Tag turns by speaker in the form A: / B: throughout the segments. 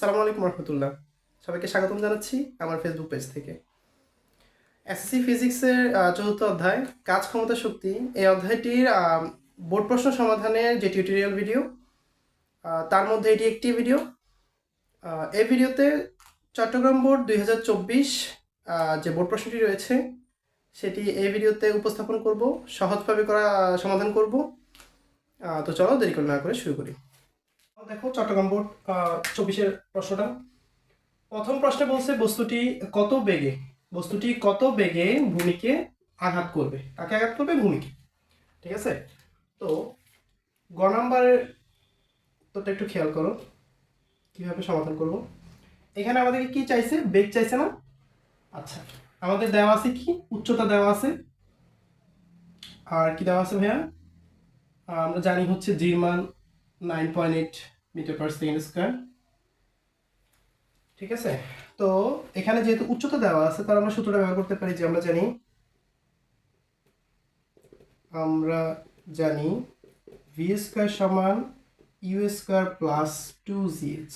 A: আসসালামু আলাইকুম রহমতুল্লাহ। সবাইকে স্বাগতম জানাচ্ছি আমার ফেসবুক পেজ থেকে। এসএসসি ফিজিক্সের চতুর্থ অধ্যায় কাজ ক্ষমতা শক্তি, এই অধ্যায়টির বোর্ড প্রশ্ন সমাধানের যে টিউটোরিয়াল ভিডিও, তার মধ্যে এটি একটি ভিডিও। এই ভিডিওতে চট্টগ্রাম বোর্ড 2024 যে বোর্ড প্রশ্নটি রয়েছে সেটি এই ভিডিওতে উপস্থাপন করব, সহজভাবে করা সমাধান করব। তো চলো দেরি করে না করে শুরু করি। দেখো চট্টগ্রাম বোর্ড 24-এর প্রশ্নটা। প্রথম প্রশ্নে বলছে বস্তুটি কত বেগে ভূমিকে আঘাত করবে। কাকে আঘাত করবে? ভূমিকে। ঠিক আছে, তো গ নাম্বারের তোটা একটু খেয়াল করো কিভাবে সমাধান করব। এখানে আমাদেরকে কি চাইছে? বেগ চাইছে না? আচ্ছা, আমাদের দেওয়া আছে কি? উচ্চতা দেওয়া আছে, আর কি দেওয়া আছে ভাইয়া? আমরা জানি হচ্ছে জির মান 9.8 মিটার পার সেকেন্ড স্কয়ার। ঠিক আছে, তো এখানে যেহেতু উচ্চতা দেওয়া আছে তার আমরা সূত্রটা ব্যবহার করতে পারি, যে আমরা জানি ভি স্কয়ার সমান ইউ স্কয়ার প্লাস 2gh।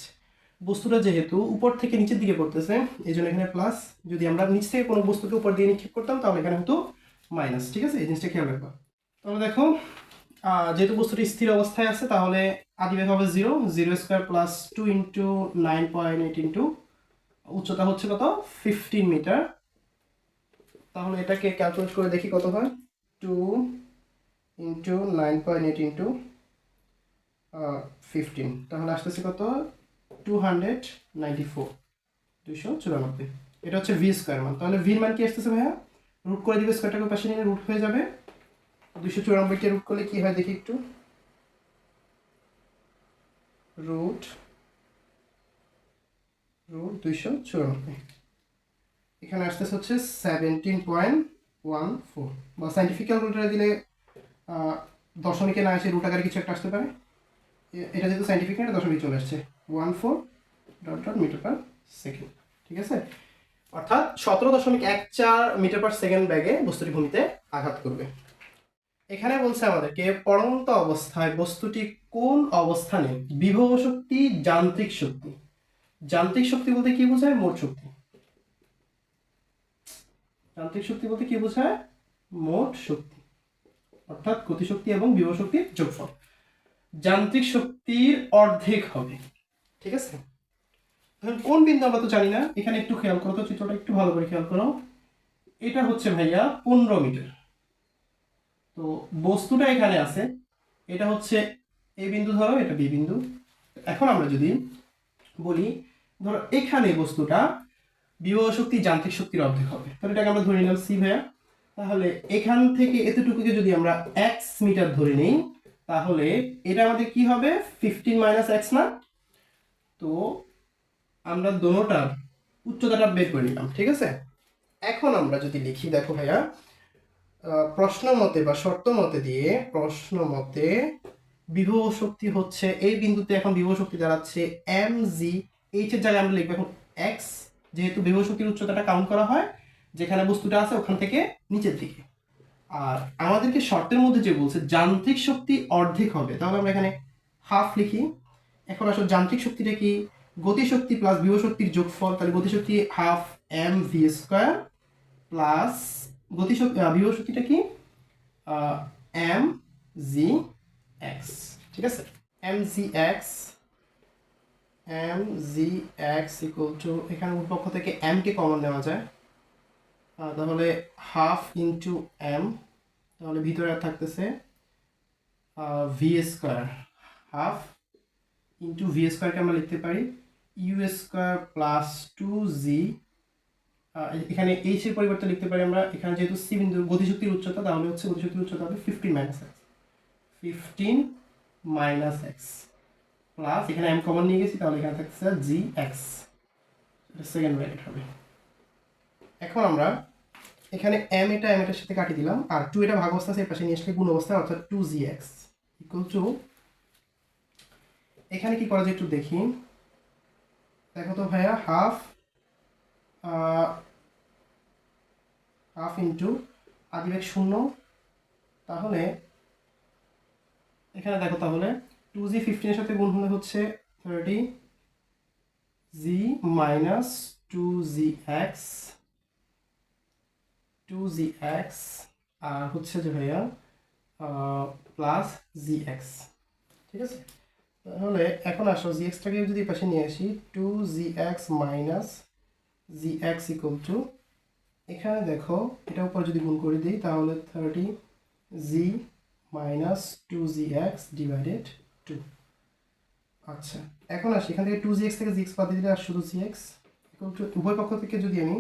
A: বস্তুটা যেহেতু উপর থেকে নিচের দিকে পড়তেছে এই জন্য এখানে প্লাস, যদি আমরা নিচ থেকে কোনো বস্তুকে উপর দিয়ে নিক্ষেপ করতাম তাহলে এখানে হতো মাইনাস। ঠিক আছে, এই জিনিসটা খেয়াল রাখবা। তাহলে দেখো যেহেতু বস্তুটি স্থির অবস্থায় আছে তাহলে আদিবেগ হবে 0 স্কয়ার প্লাস 2 ইন্টু 9.8 ইন্টু উচ্চতা হচ্ছে কত? 15 মিটার। তাহলে এটাকে ক্যালকুলেট করে দেখি কত হয়। 2 ইন্টু 9.8 ইন্টু 15, তাহলে আসতেছে কত? 294। এটা হচ্ছে ভি স্কোয়ার মান। তাহলে ভির মান কি আসতেছে ভাইয়া? রুট করে দিবে, স্কোয়ারটাকে পাশে নিলে রুট হয়ে যাবে। 294কে রুট করলে কি হয় দেখি একটু। রুট 294, এখানে আসতেছে হচ্ছে 17.14, বা সাইন্টিফিক ক্যালকুলেটরে দিলে দশমিকে না এসে রুট আকারে কিছু একটা আসতে পারে। এটা যেহেতু সাইন্টিফিক না, এটা দশমিক চলে আসছে 14 মিটার পার সেকেন্ড। ঠিক আছে, অর্থাৎ 17.14 মিটার পার সেকেন্ড ব্যাগে বস্তুটি ভূমিতে আঘাত করবে। এখানে বলছে আমাদেরকে পড়ন্ত অবস্থায় বস্তুটি কোন অবস্থানে বিভব শক্তি, যান্ত্রিক শক্তি। যান্ত্রিক শক্তি বলতে কি বোঝায়? মোট শক্তি। যান্ত্রিক শক্তি বলতে কি বোঝায়? মোট শক্তি, অর্থাৎ গতিশক্তি এবং বিভব শক্তির যোগফল। যান্ত্রিক শক্তির অর্ধেক হবে। ঠিক আছে, কোন বিন্দু আমরা তো জানি না, এখানে একটু খেয়াল করো তো, চিত্রটা একটু ভালো করে খেয়াল করো। এটা হচ্ছে ভাইয়া 15 মিটার। তো বস্তুটা এখানে আছে, এটা হচ্ছে এ বিন্দু, ধরো এটা বি বিন্দু। এখন আমরা যদি বলি ধরো এখানে বস্তুটা বিভব শক্তি যান্ত্রিক শক্তির অর্ধেক হবে, তাহলে এটাকে আমরা ধরে নিলাম সি ভাইয়া। তাহলে এখান থেকে এতটুকুকে যদি আমরা এক্স মিটার ধরে নিই তাহলে এটা আমাদের কি হবে? 15 মাইনাস এক্স না? তো আমরা দোনোটার উচ্চতাটা বের করে নিলাম। ঠিক আছে, এখন আমরা যদি লিখি, দেখো ভাইয়া প্রশ্ন মতে বা শর্ত মতে দিয়ে প্রশ্ন মতে বিভব শক্তি হচ্ছে এই বিন্দুতে, এখন বিভব শক্তি দাঁড়াচ্ছে এম জি। এইচ এর জায়গায় আমরা লিখবো এখন এক্স, যেহেতু বিভব শক্তির উচ্চতাটা কাউন্ট করা হয় যেখানে বস্তুটা আছে ওখান থেকে নিচের দিকে। আর আমাদেরকে শর্তের মধ্যে যে বলছে যান্ত্রিক শক্তি অর্ধেক হবে, তাহলে আমরা এখানে হাফ লিখি। এখন আসলে যান্ত্রিক শক্তিটা কি? গতিশক্তি প্লাস বিভব শক্তির যোগফল। তাহলে গতিশক্তি half M V square plus গতিশক্তি বিভব শক্তিটা কি? M G X. ঠিক আছে, M G X equal to, এখানে উৎপক্ষ থেকে এম কে কমন নেওয়া যায়, তাহলে হাফ ইন্টু এম, তাহলে ভিতরে থাকতেছে V square. Half into V স্কোয়ারকে আমরা লিখতে পারি ইউ স্কোয়ার প্লাস 2g। এখানে এইচ এর পরিবর্তে লিখতে পারি আমরা, এখানে যেহেতু সি বিন্দুর গতিশক্তির উচ্চতা, তাহলে হচ্ছে গতিশক্তির উচ্চতা হবে 15 মাইনাস এক্স প্লাস, এখানে এম কমন নিয়ে গেছি তাহলে এখানে থাকছে জি এক্স, সেকেন্ড ব্র্যাকেট হবে। এখন আমরা এখানে এম এটার সাথে কাটিয়ে দিলাম, আর 2 এটা ভাগ অবস্থা আছে, এর পাশে নিয়ে আসলে গুণ অবস্থা, অর্থাৎ 2gx ইকুয়াল টু, এখানে কি করা যায় একটু দেখি। দেখো তো ভাইয়া, হাফ ইন্টু আদিবেগ 0, তাহলে এখানে দেখো, তাহলে 2g 15 এর সাথে গুণ হলে হচ্ছে 30, জি মাইনাস 2gx আর হচ্ছে যে ভাইয়া প্লাস gx। ঠিক আছে, তাহলে এখন আসো gxটাকে যদি পাশে নিয়ে আসি 2gx minus gx equal to, এখানে দেখো এটা উপর যদি গুণ করে দিই তাহলে 30g মাইনাস 2gx ডিভাইডেড 2। আচ্ছা, এখন আসি এখান থেকে 2gx থেকে gx বাদ দিলে আর শুধু gx ইকুয়াল টু, উভয় পক্ষ থেকে যদি আমি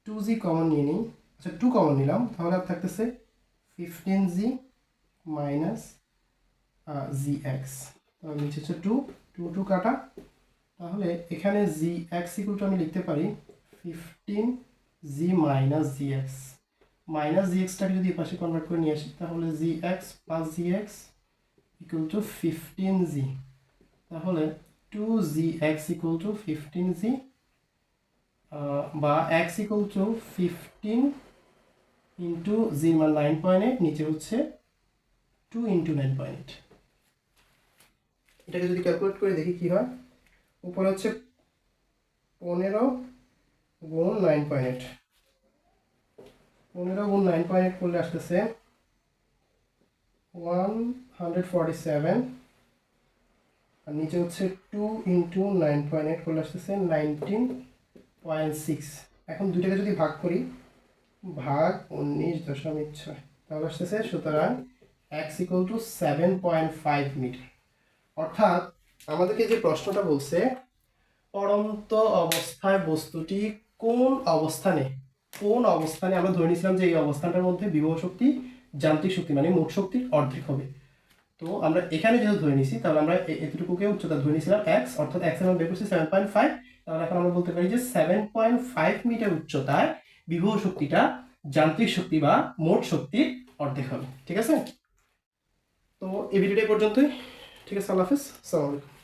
A: 2g কমন নিয়ে নিই, আচ্ছা 2 কমন নিলাম, তাহলে আর থাকতেছে 15g মাইনাস gx, তাহলে নিচে হচ্ছে 2 কাটা, তাহলে এখানে gx ইকুয়াল টু আমি লিখতে পারি 15g মাইনাস gx। মাইনাস gxটাকে যদি পাশে কনভার্ট করে নিয়ে আসি তাহলে gx plus gx equal to 15g, তাহলে 2gx ইকুয়াল টু 15g বা x ইকুয়াল টু 15 ইন্টু জি মান 9.8, নিচে হচ্ছে 2 ইন্টু 9.8। এটাকে যদি ক্যালকুলেট করে দেখি কি হয়, উপরে হচ্ছে 15 গুণ 9.8, 15 গুণ 9.8 করলে আসতেছে 147, আর নিচে হচ্ছে 2 ইন্টু 9.8 করলে আসতেছে 19.6। এখন দুইটাকে যদি ভাগ করি, ভাগ 19.6, তাহলে আসতেছে, সুতরাং x ইকুয়াল টু 7.5 মিটার। অর্থাৎ আমাদেরকে যে প্রশ্নটা বলছে, পড়ন্ত অবস্থায় বস্তুটি কোন অবস্থানে আমরা ধরে নিয়েছিলাম যে এই অবস্থানটার মধ্যে বিভব শক্তি যান্ত্রিক শক্তি মানে মোট শক্তির অর্ধেক হবে। তো আমরা এখানে যেহেতু ধরে নিয়েছি, তাহলে আমরা এতটুকুকে উচ্চতা ধরে নিয়েছিলাম x, অর্থাৎ x এর মান বের করছি 7.5, তাহলে এখন আমরা বলতে পারি যে 7.5 মিটার উচ্চতায় বিভব শক্তিটা যান্ত্রিক শক্তি বা মোট শক্তির অর্ধেক হবে। ঠিক আছে, তো এই ভিডিওটা পর্যন্তই। ঠিক আছে, আল্লাহ হাফিজ, আসসালামু আলাইকুম।